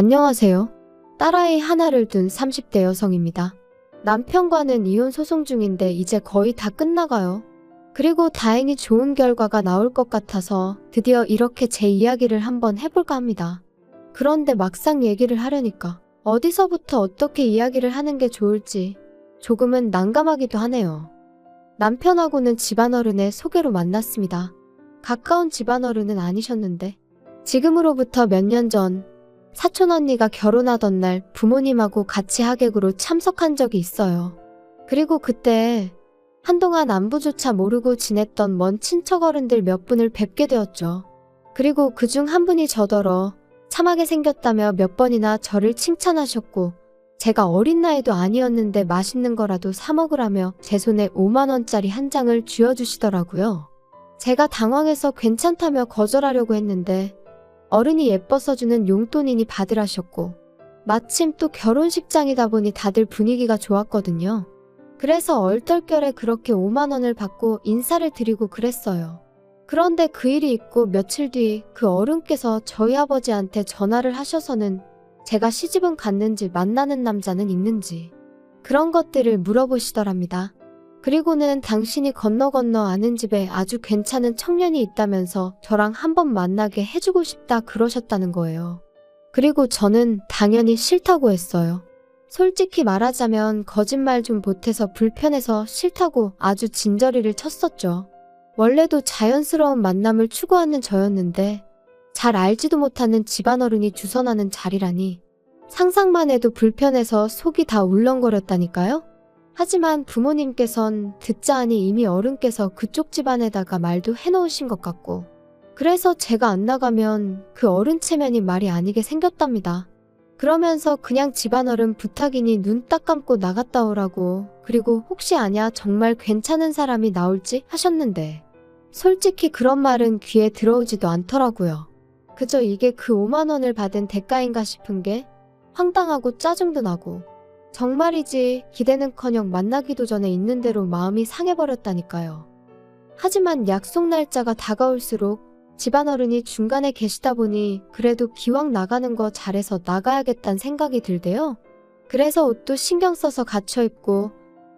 안녕하세요. 딸아이 하나를 둔 30대 여성입니다. 남편과는 이혼 소송 중인데 이제 거의 다 끝나가요. 그리고 다행히 좋은 결과가 나올 것 같아서 드디어 이렇게 제 이야기를 한번 해볼까 합니다. 그런데 막상 얘기를 하려니까 어디서부터 어떻게 이야기를 하는 게 좋을지 조금은 난감하기도 하네요. 남편하고는 집안어른의 소개로 만났습니다. 가까운 집안어른은 아니셨는데 지금으로부터 몇 년 전 사촌언니가 결혼하던 날 부모님하고 같이 하객으로 참석한 적이 있어요. 그리고 그때 한동안 안부조차 모르고 지냈던 먼 친척 어른들 몇 분을 뵙게 되었죠. 그리고 그중 한 분이 저더러 참하게 생겼다며 몇 번이나 저를 칭찬하셨고 제가 어린 나이도 아니었는데 맛있는 거라도 사 먹으라며 제 손에 5만 원짜리 한 장을 쥐어주시더라고요. 제가 당황해서 괜찮다며 거절하려고 했는데 어른이 예뻐서 주는 용돈이니 받으라셨고 마침 또 결혼식장이다 보니 다들 분위기가 좋았거든요. 그래서 얼떨결에 그렇게 5만 원을 받고 인사를 드리고 그랬어요. 그런데 그 일이 있고 며칠 뒤 그 어른께서 저희 아버지한테 전화를 하셔서는 제가 시집은 갔는지 만나는 남자는 있는지 그런 것들을 물어보시더랍니다. 그리고는 당신이 건너 아는 집에 아주 괜찮은 청년이 있다면서 저랑 한번 만나게 해주고 싶다 그러셨다는 거예요. 그리고 저는 당연히 싫다고 했어요. 솔직히 말하자면 거짓말 좀 보태서 불편해서 싫다고 아주 진저리를 쳤었죠. 원래도 자연스러운 만남을 추구하는 저였는데 잘 알지도 못하는 집안어른이 주선하는 자리라니 상상만 해도 불편해서 속이 다 울렁거렸다니까요. 하지만 부모님께선 듣자 하니 이미 어른께서 그쪽 집안에다가 말도 해놓으신 것 같고 그래서 제가 안 나가면 그 어른 체면이 말이 아니게 생겼답니다. 그러면서 그냥 집안어른 부탁이니 눈 딱 감고 나갔다 오라고 그리고 혹시 아냐 정말 괜찮은 사람이 나올지 하셨는데 솔직히 그런 말은 귀에 들어오지도 않더라고요. 그저 이게 그 5만 원을 받은 대가인가 싶은 게 황당하고 짜증도 나고 정말이지 기대는커녕 만나기도 전에 있는 대로 마음이 상해버렸다니까요. 하지만 약속 날짜가 다가올수록 집안어른이 중간에 계시다 보니 그래도 기왕 나가는 거 잘해서 나가야겠다는 생각이 들대요. 그래서 옷도 신경 써서 갖춰 입고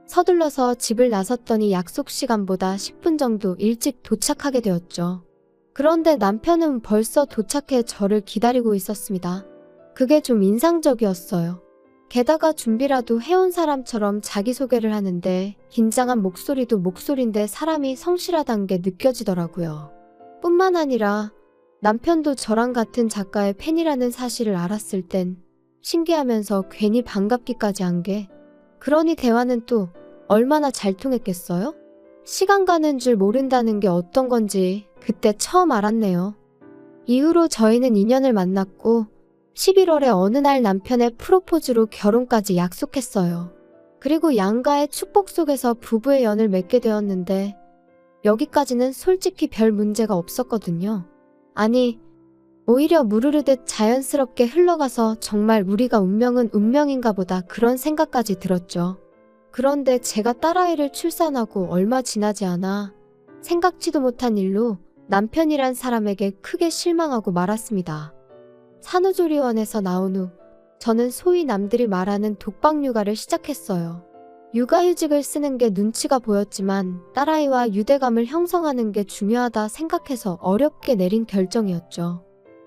서둘러서 집을 나섰더니 약속 시간보다 10분 정도 일찍 도착하게 되었죠. 그런데 남편은 벌써 도착해 저를 기다리고 있었습니다. 그게 좀 인상적이었어요. 게다가 준비라도 해온 사람처럼 자기소개를 하는데 긴장한 목소리도 목소리인데 사람이 성실하단 게 느껴지더라고요. 뿐만 아니라 남편도 저랑 같은 작가의 팬이라는 사실을 알았을 땐 신기하면서 괜히 반갑기까지 한 게 그러니 대화는 또 얼마나 잘 통했겠어요? 시간 가는 줄 모른다는 게 어떤 건지 그때 처음 알았네요. 이후로 저희는 인연을 만났고 11월에 어느 날 남편의 프로포즈로 결혼까지 약속했어요. 그리고 양가의 축복 속에서 부부의 연을 맺게 되었는데 여기까지는 솔직히 별 문제가 없었거든요. 아니, 오히려 무르르듯 자연스럽게 흘러가서 정말 우리가 운명은 운명인가 보다 그런 생각까지 들었죠. 그런데 제가 딸아이를 출산하고 얼마 지나지 않아 생각지도 못한 일로 남편이란 사람에게 크게 실망하고 말았습니다. 산후조리원에서 나온 후 저는 소위 남들이 말하는 독박 육아를 시작했어요. 육아휴직을 쓰는 게 눈치가 보였지만 딸아이와 유대감을 형성하는 게 중요하다 생각해서 어렵게 내린 결정이었죠.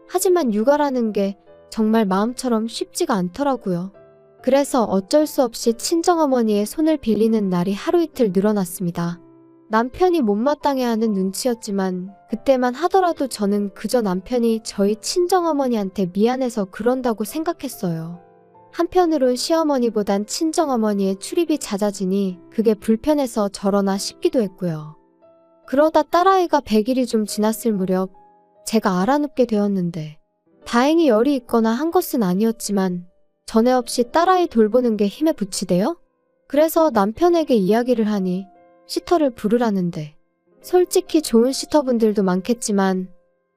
하지만 육아라는 게 정말 마음처럼 쉽지가 않더라고요. 그래서 어쩔 수 없이 친정어머니의 손을 빌리는 날이 하루 이틀 늘어났습니다. 남편이 못마땅해하는 눈치였지만 그때만 하더라도 저는 그저 남편이 저희 친정어머니한테 미안해서 그런다고 생각했어요. 한편으론 시어머니보단 친정어머니의 출입이 잦아지니 그게 불편해서 저러나 싶기도 했고요. 그러다 딸아이가 100일이 좀 지났을 무렵 제가 알아눕게 되었는데 다행히 열이 있거나 한 것은 아니었지만 전에 없이 딸아이 돌보는 게 힘에 부치대요? 그래서 남편에게 이야기를 하니 시터를 부르라는데 솔직히 좋은 시터분들도 많겠지만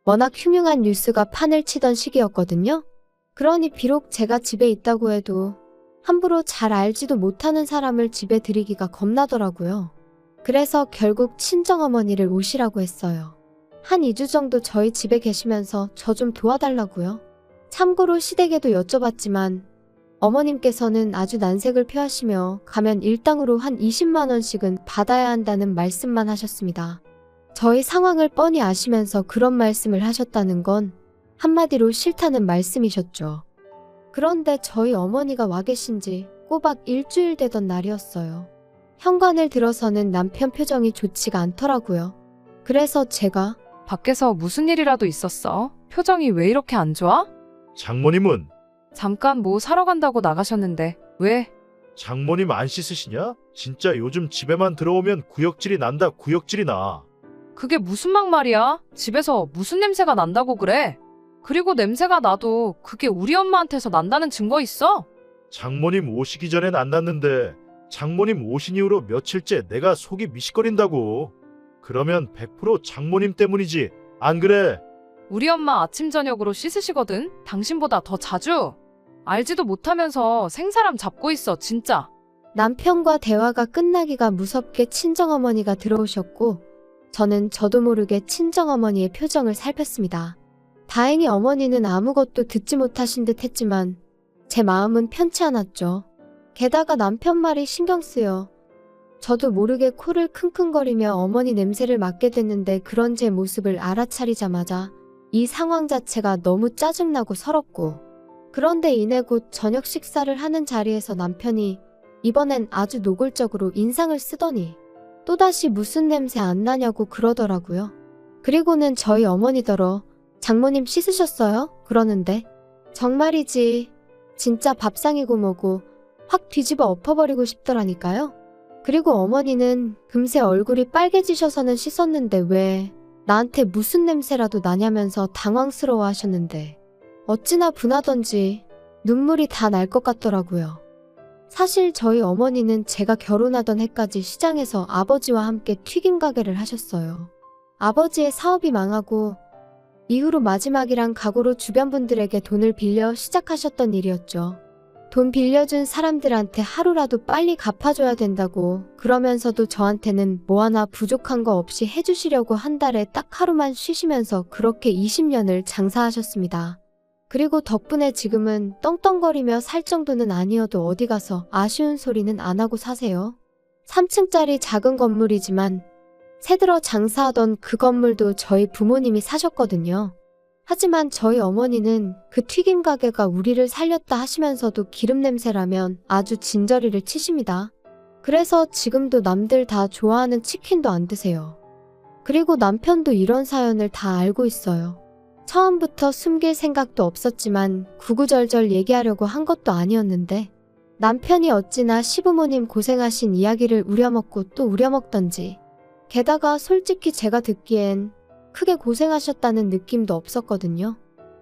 워낙 흉흉한 뉴스가 판을 치던 시기였거든요. 그러니 비록 제가 집에 있다고 해도 함부로 잘 알지도 못하는 사람을 집에 들이기가 겁나더라고요. 그래서 결국 친정어머니를 오시라고 했어요. 한 2주 정도 저희 집에 계시면서 저 좀 도와달라고요. 참고로 시댁에도 여쭤봤지만 어머님께서는 아주 난색을 표하시며 가면 일당으로 한 20만 원씩은 받아야 한다는 말씀만 하셨습니다. 저희 상황을 뻔히 아시면서 그런 말씀을 하셨다는 건 한마디로 싫다는 말씀이셨죠. 그런데 저희 어머니가 와 계신 지 꼬박 일주일 되던 날이었어요. 현관을 들어서는 남편 표정이 좋지가 않더라고요. 그래서 제가 밖에서 무슨 일이라도 있었어? 표정이 왜 이렇게 안 좋아? 장모님은? 잠깐 뭐 사러 간다고 나가셨는데 왜? 장모님 안 씻으시냐? 진짜 요즘 집에만 들어오면 구역질이 난다, 구역질이 나. 그게 무슨 막말이야? 집에서 무슨 냄새가 난다고 그래? 그리고 냄새가 나도 그게 우리 엄마한테서 난다는 증거 있어? 장모님 오시기 전엔 안 났는데 장모님 오신 이후로 며칠째 내가 속이 미식거린다고. 그러면 100% 장모님 때문이지, 안 그래? 우리 엄마 아침 저녁으로 씻으시거든? 당신보다 더 자주? 알지도 못하면서 생사람 잡고 있어, 진짜. 남편과 대화가 끝나기가 무섭게 친정어머니가 들어오셨고 저도 모르게 친정어머니의 표정을 살폈습니다. 다행히 어머니는 아무것도 듣지 못하신 듯 했지만 제 마음은 편치 않았죠. 게다가 남편 말이 신경 쓰여 저도 모르게 코를 킁킁거리며 어머니 냄새를 맡게 됐는데 그런 제 모습을 알아차리자마자 이 상황 자체가 너무 짜증나고 서럽고 그런데 이내 곧 저녁 식사를 하는 자리에서 남편이 이번엔 아주 노골적으로 인상을 쓰더니 또다시 무슨 냄새 안 나냐고 그러더라고요. 그리고는 저희 어머니더러 장모님 씻으셨어요? 그러는데 정말이지 진짜 밥상이고 뭐고 확 뒤집어 엎어버리고 싶더라니까요. 그리고 어머니는 금세 얼굴이 빨개지셔서는 씻었는데 왜 나한테 무슨 냄새라도 나냐면서 당황스러워 하셨는데 어찌나 분하던지 눈물이 다 날 것 같더라고요. 사실 저희 어머니는 제가 결혼하던 해까지 시장에서 아버지와 함께 튀김 가게를 하셨어요. 아버지의 사업이 망하고 이후로 마지막이란 각오로 주변 분들에게 돈을 빌려 시작하셨던 일이었죠. 돈 빌려준 사람들한테 하루라도 빨리 갚아줘야 된다고 그러면서도 저한테는 뭐 하나 부족한 거 없이 해주시려고 한 달에 딱 하루만 쉬시면서 그렇게 20년을 장사하셨습니다. 그리고 덕분에 지금은 떵떵거리며 살 정도는 아니어도 어디 가서 아쉬운 소리는 안 하고 사세요. 3층짜리 작은 건물이지만 새들어 장사하던 그 건물도 저희 부모님이 사셨거든요. 하지만 저희 어머니는 그 튀김 가게가 우리를 살렸다 하시면서도 기름 냄새라면 아주 진저리를 치십니다. 그래서 지금도 남들 다 좋아하는 치킨도 안 드세요. 그리고 남편도 이런 사연을 다 알고 있어요. 처음부터 숨길 생각도 없었지만 구구절절 얘기하려고 한 것도 아니었는데 남편이 어찌나 시부모님 고생하신 이야기를 우려먹고 또 우려먹던지 게다가 솔직히 제가 듣기엔 크게 고생하셨다는 느낌도 없었거든요.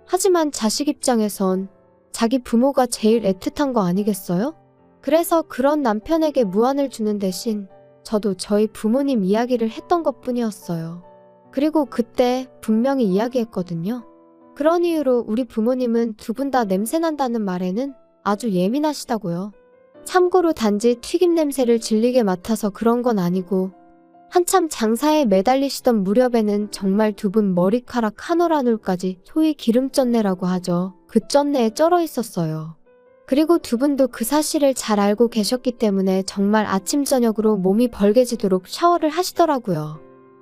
하지만 자식 입장에선 자기 부모가 제일 애틋한 거 아니겠어요? 그래서 그런 남편에게 무안을 주는 대신 저도 저희 부모님 이야기를 했던 것뿐이었어요. 그리고 그때 분명히 이야기했거든요. 그런 이유로 우리 부모님은 두 분 다 냄새난다는 말에는 아주 예민하시다고요. 참고로 단지 튀김 냄새를 질리게 맡아서 그런 건 아니고 한참 장사에 매달리시던 무렵에는 정말 두 분 머리카락 한 올 한 올까지 소위 기름쩐내라고 하죠. 그 쩐내에 쩔어 있었어요. 그리고 두 분도 그 사실을 잘 알고 계셨기 때문에 정말 아침 저녁으로 몸이 벌게지도록 샤워를 하시더라고요.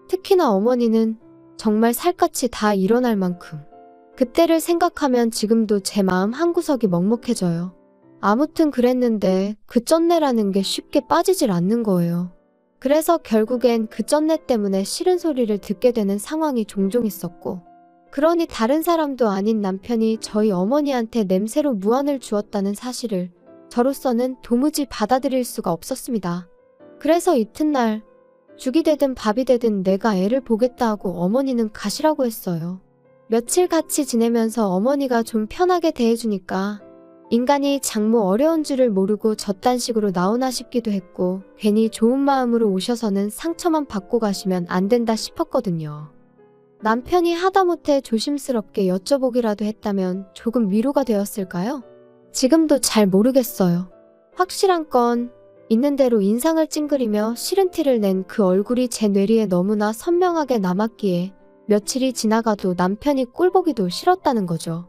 특히나 어머니는 정말 살갗이 다 일어날 만큼. 그때를 생각하면 지금도 제 마음 한구석이 먹먹해져요. 아무튼 그랬는데 그 쩐내라는 게 쉽게 빠지질 않는 거예요. 그래서 결국엔 그 쩐내 때문에 싫은 소리를 듣게 되는 상황이 종종 있었고 그러니 다른 사람도 아닌 남편이 저희 어머니한테 냄새로 무안을 주었다는 사실을 저로서는 도무지 받아들일 수가 없었습니다. 그래서 이튿날 죽이 되든 밥이 되든 내가 애를 보겠다 하고 어머니는 가시라고 했어요. 며칠 같이 지내면서 어머니가 좀 편하게 대해주니까 인간이 장모 어려운 줄을 모르고 저딴 식으로 나오나 싶기도 했고 괜히 좋은 마음으로 오셔서는 상처만 받고 가시면 안 된다 싶었거든요. 남편이 하다못해 조심스럽게 여쭤보기라도 했다면 조금 위로가 되었을까요? 지금도 잘 모르겠어요. 확실한 건 있는 대로 인상을 찡그리며 싫은 티를 낸 그 얼굴이 제 뇌리에 너무나 선명하게 남았기에 며칠이 지나가도 남편이 꼴보기도 싫었다는 거죠.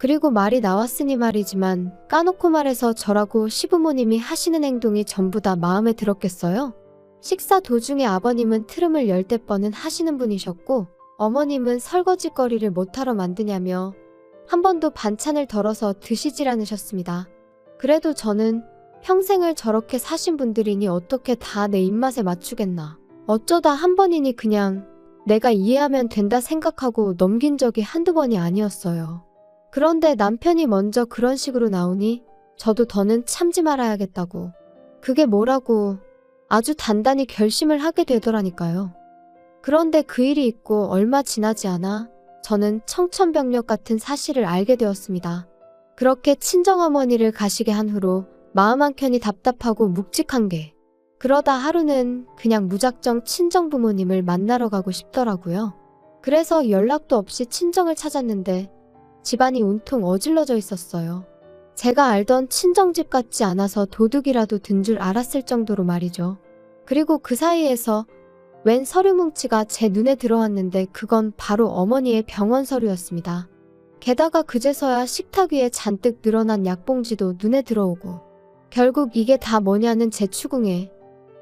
그리고 말이 나왔으니 말이지만 까놓고 말해서 저라고 시부모님이 하시는 행동이 전부 다 마음에 들었겠어요? 식사 도중에 아버님은 트름을 열대 뻔은 하시는 분이셨고 어머님은 설거지거리를 못하러 만드냐며 한 번도 반찬을 덜어서 드시질 않으셨습니다. 그래도 저는 평생을 저렇게 사신 분들이니 어떻게 다 내 입맛에 맞추겠나. 어쩌다 한 번이니 그냥 내가 이해하면 된다 생각하고 넘긴 적이 한두 번이 아니었어요. 그런데 남편이 먼저 그런 식으로 나오니 저도 더는 참지 말아야겠다고. 그게 뭐라고 아주 단단히 결심을 하게 되더라니까요. 그런데 그 일이 있고 얼마 지나지 않아 저는 청천벽력 같은 사실을 알게 되었습니다. 그렇게 친정어머니를 가시게 한 후로 마음 한켠이 답답하고 묵직한 게 그러다 하루는 그냥 무작정 친정부모님을 만나러 가고 싶더라고요. 그래서 연락도 없이 친정을 찾았는데 집안이 온통 어질러져 있었어요. 제가 알던 친정집 같지 않아서 도둑이라도 든 줄 알았을 정도로 말이죠. 그리고 그 사이에서 웬 서류 뭉치가 제 눈에 들어왔는데 그건 바로 어머니의 병원 서류였습니다. 게다가 그제서야 식탁 위에 잔뜩 늘어난 약봉지도 눈에 들어오고 결국 이게 다 뭐냐는 제 추궁에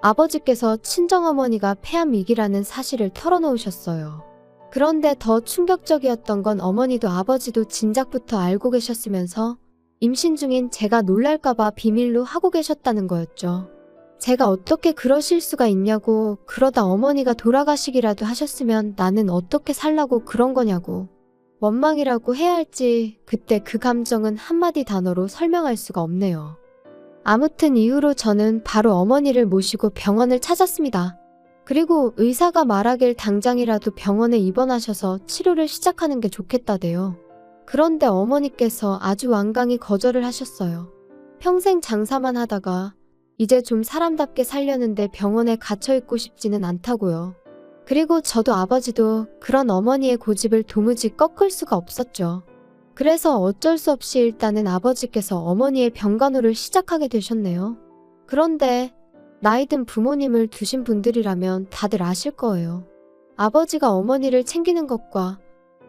아버지께서 친정어머니가 폐암위기라는 사실을 털어놓으셨어요. 그런데 더 충격적이었던 건 어머니도 아버지도 진작부터 알고 계셨으면서 임신 중인 제가 놀랄까봐 비밀로 하고 계셨다는 거였죠. 제가 어떻게 그러실 수가 있냐고, 그러다 어머니가 돌아가시기라도 하셨으면 나는 어떻게 살라고 그런 거냐고. 원망이라고 해야 할지 그때 그 감정은 한마디 단어로 설명할 수가 없네요. 아무튼 이후로 저는 바로 어머니를 모시고 병원을 찾았습니다. 그리고 의사가 말하길 당장이라도 병원에 입원하셔서 치료를 시작하는 게 좋겠다대요. 그런데 어머니께서 아주 완강히 거절을 하셨어요. 평생 장사만 하다가 이제 좀 사람답게 살려는데 병원에 갇혀있고 싶지는 않다고요. 그리고 저도 아버지도 그런 어머니의 고집을 도무지 꺾을 수가 없었죠. 그래서 어쩔 수 없이 일단은 아버지께서 어머니의 병간호를 시작하게 되셨네요. 그런데 나이 든 부모님을 두신 분들이라면 다들 아실 거예요. 아버지가 어머니를 챙기는 것과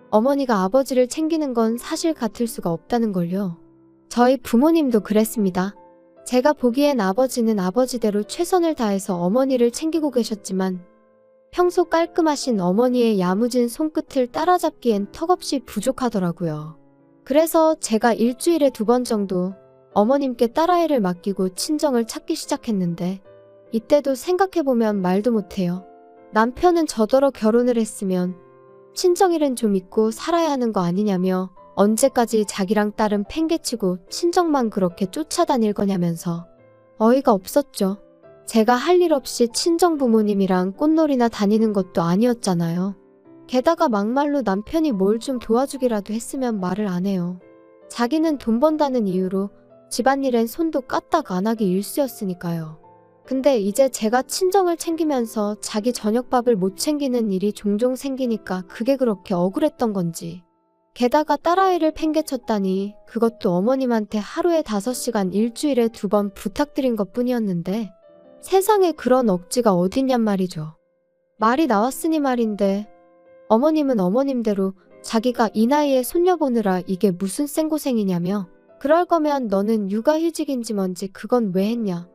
어머니가 아버지를 챙기는 건 사실 같을 수가 없다는 걸요. 저희 부모님도 그랬습니다. 제가 보기엔 아버지는 아버지대로 최선을 다해서 어머니를 챙기고 계셨지만 평소 깔끔하신 어머니의 야무진 손끝을 따라잡기엔 턱없이 부족하더라고요. 그래서 제가 일주일에 2번 정도 어머님께 딸아이를 맡기고 친정을 찾기 시작했는데 이때도 생각해보면 말도 못해요. 남편은 저더러 결혼을 했으면 친정일은 좀 잊고 살아야 하는 거 아니냐며 언제까지 자기랑 딸은 팽개치고 친정만 그렇게 쫓아다닐 거냐면서 어이가 없었죠. 제가 할 일 없이 친정 부모님이랑 꽃놀이나 다니는 것도 아니었잖아요. 게다가 막말로 남편이 뭘 좀 도와주기라도 했으면 말을 안 해요. 자기는 돈 번다는 이유로 집안일엔 손도 까딱 안 하기 일쑤였으니까요. 근데 이제 제가 친정을 챙기면서 자기 저녁밥을 못 챙기는 일이 종종 생기니까 그게 그렇게 억울했던 건지. 게다가 딸아이를 팽개쳤다니 그것도 어머님한테 하루에 5시간 일주일에 2번 부탁드린 것뿐이었는데 세상에 그런 억지가 어딨냔 말이죠. 말이 나왔으니 말인데 어머님은 어머님대로 자기가 이 나이에 손녀 보느라 이게 무슨 생고생이냐며 그럴 거면 너는 육아휴직인지 뭔지 그건 왜 했냐.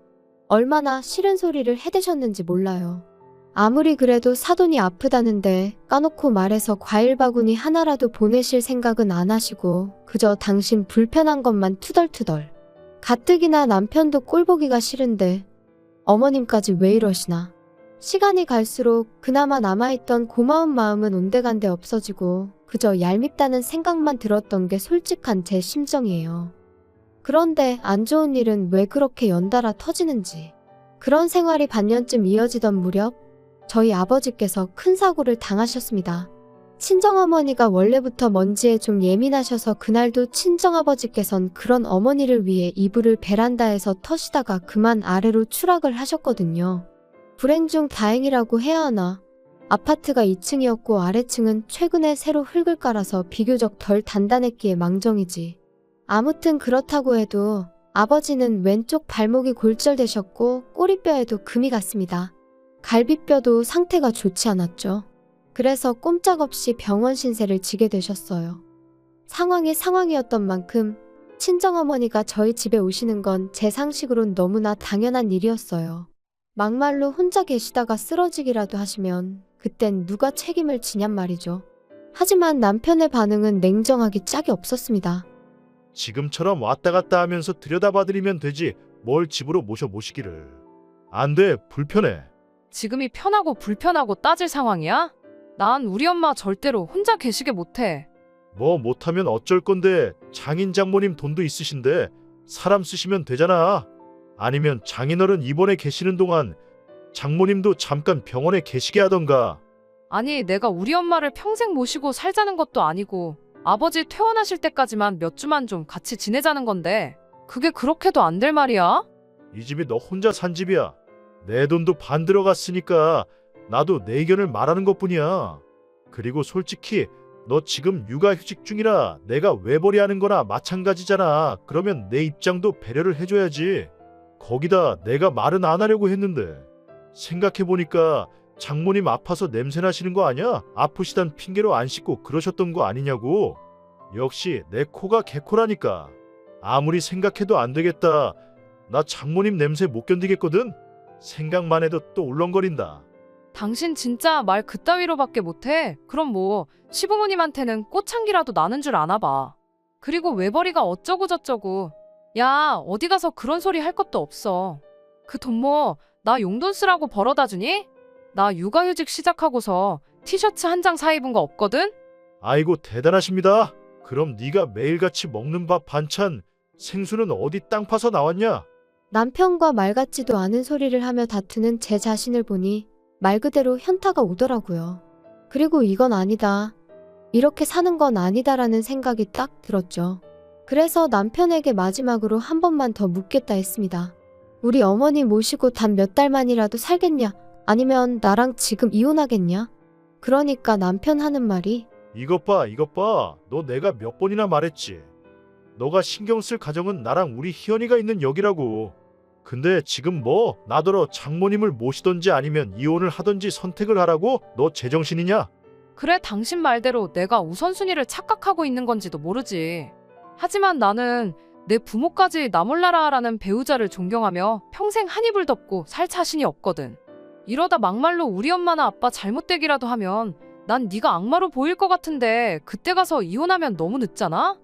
얼마나 싫은 소리를 해대셨는지 몰라요. 아무리 그래도 사돈이 아프다는데 까놓고 말해서 과일 바구니 하나라도 보내실 생각은 안 하시고 그저 당신 불편한 것만 투덜투덜. 가뜩이나 남편도 꼴보기가 싫은데 어머님까지 왜 이러시나. 시간이 갈수록 그나마 남아있던 고마운 마음은 온데간데 없어지고 그저 얄밉다는 생각만 들었던 게 솔직한 제 심정이에요. 그런데 안 좋은 일은 왜 그렇게 연달아 터지는지. 그런 생활이 반년쯤 이어지던 무렵 저희 아버지께서 큰 사고를 당하셨습니다. 친정어머니가 원래부터 먼지에 좀 예민하셔서 그날도 친정아버지께선 그런 어머니를 위해 이불을 베란다에서 터시다가 그만 아래로 추락을 하셨거든요. 불행 중 다행이라고 해야 하나. 아파트가 2층이었고 아래층은 최근에 새로 흙을 깔아서 비교적 덜 단단했기에 망정이지. 아무튼 그렇다고 해도 아버지는 왼쪽 발목이 골절되셨고 꼬리뼈에도 금이 갔습니다. 갈비뼈도 상태가 좋지 않았죠. 그래서 꼼짝없이 병원 신세를 지게 되셨어요. 상황이 상황이었던 만큼 친정어머니가 저희 집에 오시는 건 제 상식으론 너무나 당연한 일이었어요. 막말로 혼자 계시다가 쓰러지기라도 하시면 그땐 누가 책임을 지냔 말이죠. 하지만 남편의 반응은 냉정하기 짝이 없었습니다. 지금처럼 왔다 갔다 하면서 들여다봐드리면 되지 뭘 집으로 모시기를. 안 돼, 불편해. 지금이 편하고 불편하고 따질 상황이야? 난 우리 엄마 절대로 혼자 계시게 못해. 뭐 못하면 어쩔 건데 장인 장모님 돈도 있으신데 사람 쓰시면 되잖아. 아니면 장인어른 입원해 계시는 동안 장모님도 잠깐 병원에 계시게 하던가. 아니, 내가 우리 엄마를 평생 모시고 살자는 것도 아니고 아버지 퇴원하실 때까지만 몇 주만 좀 같이 지내자는 건데 그게 그렇게도 안 될 말이야? 이 집이 너 혼자 산 집이야. 내 돈도 반 들어갔으니까 나도 내 의견을 말하는 것뿐이야. 그리고 솔직히 너 지금 육아휴직 중이라 내가 외벌이하는 거나 마찬가지잖아. 그러면 내 입장도 배려를 해줘야지. 거기다 내가 말은 안 하려고 했는데 생각해보니까 장모님 아파서 냄새 나시는 거 아니야? 아프시단 핑계로 안 씻고 그러셨던 거 아니냐고. 역시 내 코가 개코라니까. 아무리 생각해도 안 되겠다. 나 장모님 냄새 못 견디겠거든? 생각만 해도 또 울렁거린다. 당신 진짜 말 그따위로밖에 못해. 그럼 뭐 시부모님한테는 꽃향기라도 나는 줄 아나 봐. 그리고 외벌이가 어쩌고 저쩌고. 야, 어디 가서 그런 소리 할 것도 없어. 그 돈 뭐 나 용돈 쓰라고 벌어다 주니? 나 육아휴직 시작하고서 티셔츠 한 장 사 입은 거 없거든? 아이고 대단하십니다. 그럼 네가 매일같이 먹는 밥 반찬 생수는 어디 땅 파서 나왔냐? 남편과 말 같지도 않은 소리를 하며 다투는 제 자신을 보니 말 그대로 현타가 오더라고요. 그리고 이건 아니다. 이렇게 사는 건 아니다라는 생각이 딱 들었죠. 그래서 남편에게 마지막으로 한 번만 더 묻겠다 했습니다. 우리 어머니 모시고 단 몇 달만이라도 살겠냐? 아니면 나랑 지금 이혼하겠냐? 그러니까 남편 하는 말이 이것 봐. 너 내가 몇 번이나 말했지. 너가 신경 쓸 가정은 나랑 우리 희연이가 있는 여기라고. 근데 지금 뭐 나더러 장모님을 모시던지 아니면 이혼을 하던지 선택을 하라고? 너 제정신이냐? 그래, 당신 말대로 내가 우선순위를 착각하고 있는 건지도 모르지. 하지만 나는 내 부모까지 나 몰라라 하라는 배우자를 존경하며 평생 한 이불 덮고 살 자신이 없거든. 이러다 막말로 우리 엄마나 아빠 잘못되기라도 하면 난 네가 악마로 보일 것 같은데 그때 가서 이혼하면 너무 늦잖아?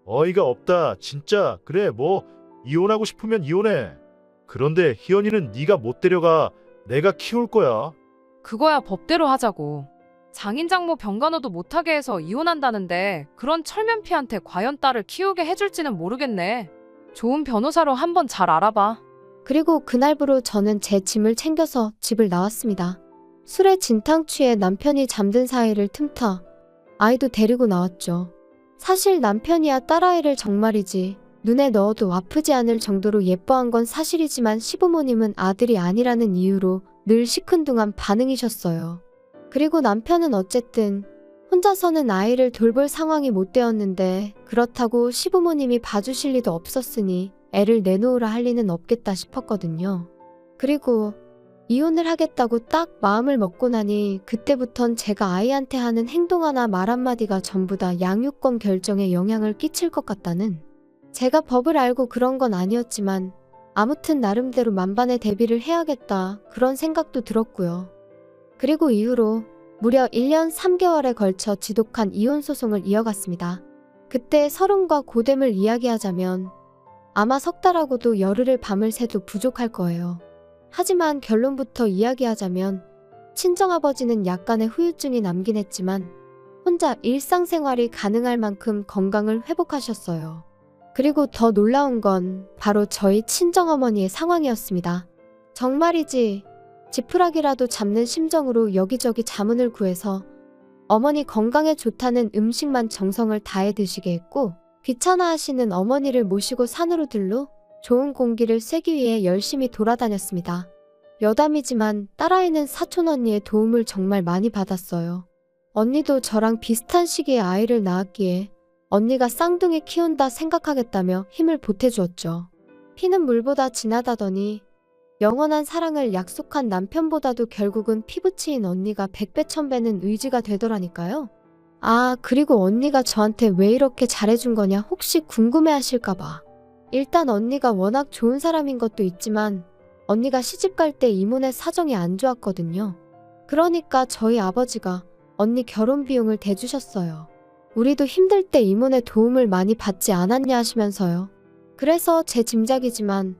어이가 없다. 진짜. 그래 뭐 이혼하고 싶으면 이혼해. 그런데 희연이는 네가 못 데려가. 내가 키울 거야. 그거야 법대로 하자고. 장인장모 병간호도 못하게 해서 이혼한다는데 그런 철면피한테 과연 딸을 키우게 해줄지는 모르겠네. 좋은 변호사로 한번 잘 알아봐. 그리고 그날부로 저는 제 짐을 챙겨서 집을 나왔습니다. 술에 진탕 취해 남편이 잠든 사이를 틈타 아이도 데리고 나왔죠. 사실 남편이야 딸아이를 정말이지 눈에 넣어도 아프지 않을 정도로 예뻐한 건 사실이지만 시부모님은 아들이 아니라는 이유로 늘 시큰둥한 반응이셨어요. 그리고 남편은 어쨌든 혼자서는 아이를 돌볼 상황이 못 되었는데 그렇다고 시부모님이 봐주실 리도 없었으니 애를 내놓으라 할 리는 없겠다 싶었거든요. 그리고 이혼을 하겠다고 딱 마음을 먹고 나니 그때부턴 제가 아이한테 하는 행동 하나 말 한마디가 전부 다 양육권 결정에 영향을 끼칠 것 같다는, 제가 법을 알고 그런 건 아니었지만 아무튼 나름대로 만반의 대비를 해야겠다 그런 생각도 들었고요. 그리고 이후로 무려 1년 3개월에 걸쳐 지독한 이혼 소송을 이어갔습니다. 그때 서름과 고됨을 이야기하자면 아마 석 달하고도 열흘을 밤을 새도 부족할 거예요. 하지만 결론부터 이야기하자면 친정아버지는 약간의 후유증이 남긴 했지만 혼자 일상생활이 가능할 만큼 건강을 회복하셨어요. 그리고 더 놀라운 건 바로 저희 친정어머니의 상황이었습니다. 정말이지 지푸라기라도 잡는 심정으로 여기저기 자문을 구해서 어머니 건강에 좋다는 음식만 정성을 다해 드시게 했고, 귀찮아하시는 어머니를 모시고 산으로 들러 좋은 공기를 쐬기 위해 열심히 돌아다녔습니다. 여담이지만 딸아이는 사촌 언니의 도움을 정말 많이 받았어요. 언니도 저랑 비슷한 시기에 아이를 낳았기에 언니가 쌍둥이 키운다 생각하겠다며 힘을 보태주었죠. 피는 물보다 진하다더니 영원한 사랑을 약속한 남편보다도 결국은 피부치인 언니가 100배 1000배는 의지가 되더라니까요. 아, 그리고 언니가 저한테 왜 이렇게 잘해준 거냐 혹시 궁금해 하실까봐. 일단 언니가 워낙 좋은 사람인 것도 있지만 언니가 시집 갈 때 이모네 사정이 안 좋았거든요. 그러니까 저희 아버지가 언니 결혼 비용을 대주셨어요. 우리도 힘들 때 이모네 도움을 많이 받지 않았냐 하시면서요. 그래서 제 짐작이지만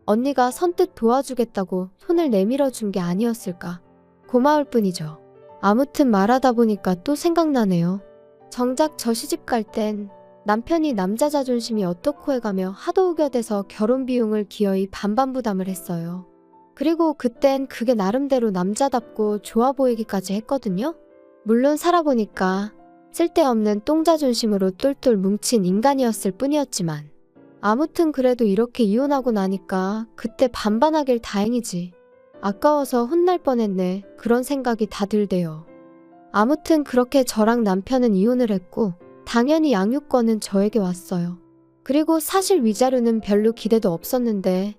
언니가 선뜻 도와주겠다고 손을 내밀어 준 게 아니었을까. 고마울 뿐이죠. 아무튼 말하다 보니까 또 생각나네요. 정작 저 시집 갈 땐 남편이 남자 자존심이 어떻고 해가며 하도 우겨대서 결혼 비용을 기어이 반반 부담을 했어요. 그리고 그땐 그게 나름대로 남자답고 좋아 보이기까지 했거든요. 물론 살아보니까 쓸데없는 똥자존심으로 똘똘 뭉친 인간이었을 뿐이었지만 아무튼 그래도 이렇게 이혼하고 나니까 그때 반반하길 다행이지. 아까워서 혼날 뻔했네. 그런 생각이 다 들대요. 아무튼 그렇게 저랑 남편은 이혼을 했고 당연히 양육권은 저에게 왔어요. 그리고 사실 위자료는 별로 기대도 없었는데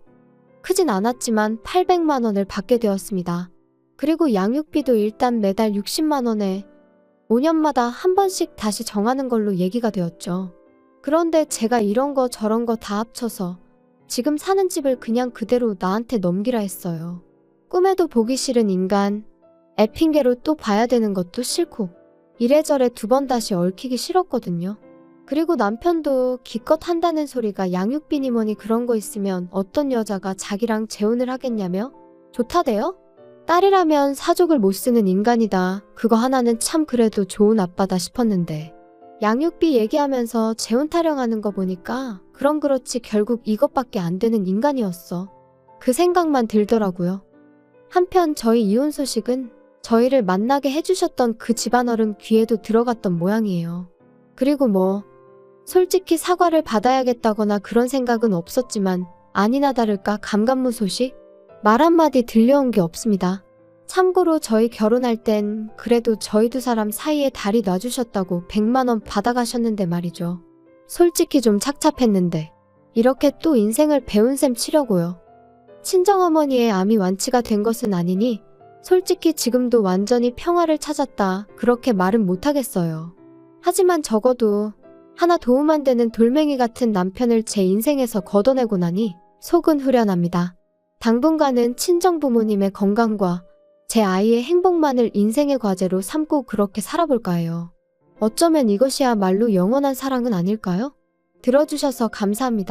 크진 않았지만 800만 원을 받게 되었습니다. 그리고 양육비도 일단 매달 60만 원에 5년마다 한 번씩 다시 정하는 걸로 얘기가 되었죠. 그런데 제가 이런 거 저런 거 다 합쳐서 지금 사는 집을 그냥 그대로 나한테 넘기라 했어요. 꿈에도 보기 싫은 인간, 애 핑계로 또 봐야 되는 것도 싫고 이래저래 두 번 다시 얽히기 싫었거든요. 그리고 남편도 기껏 한다는 소리가 양육비니 뭐니 그런 거 있으면 어떤 여자가 자기랑 재혼을 하겠냐며? 좋다대요? 딸이라면 사족을 못 쓰는 인간이다. 그거 하나는 참 그래도 좋은 아빠다 싶었는데 양육비 얘기하면서 재혼 타령하는 거 보니까 그럼 그렇지 결국 이것밖에 안 되는 인간이었어. 그 생각만 들더라고요. 한편 저희 이혼 소식은 저희를 만나게 해주셨던 그 집안어른 귀에도 들어갔던 모양이에요. 그리고 뭐 솔직히 사과를 받아야겠다거나 그런 생각은 없었지만 아니나 다를까 감감무소식? 말 한마디 들려온 게 없습니다. 참고로 저희 결혼할 땐 그래도 저희 두 사람 사이에 다리 놔주셨다고 100만 원 받아가셨는데 말이죠. 솔직히 좀 착잡했는데 이렇게 또 인생을 배운 셈 치려고요. 친정어머니의 암이 완치가 된 것은 아니니 솔직히 지금도 완전히 평화를 찾았다 그렇게 말은 못하겠어요. 하지만 적어도 하나 도움 안 되는 돌멩이 같은 남편을 제 인생에서 걷어내고 나니 속은 후련합니다. 당분간은 친정부모님의 건강과 제 아이의 행복만을 인생의 과제로 삼고 그렇게 살아볼까 해요. 어쩌면 이것이야말로 영원한 사랑은 아닐까요? 들어주셔서 감사합니다.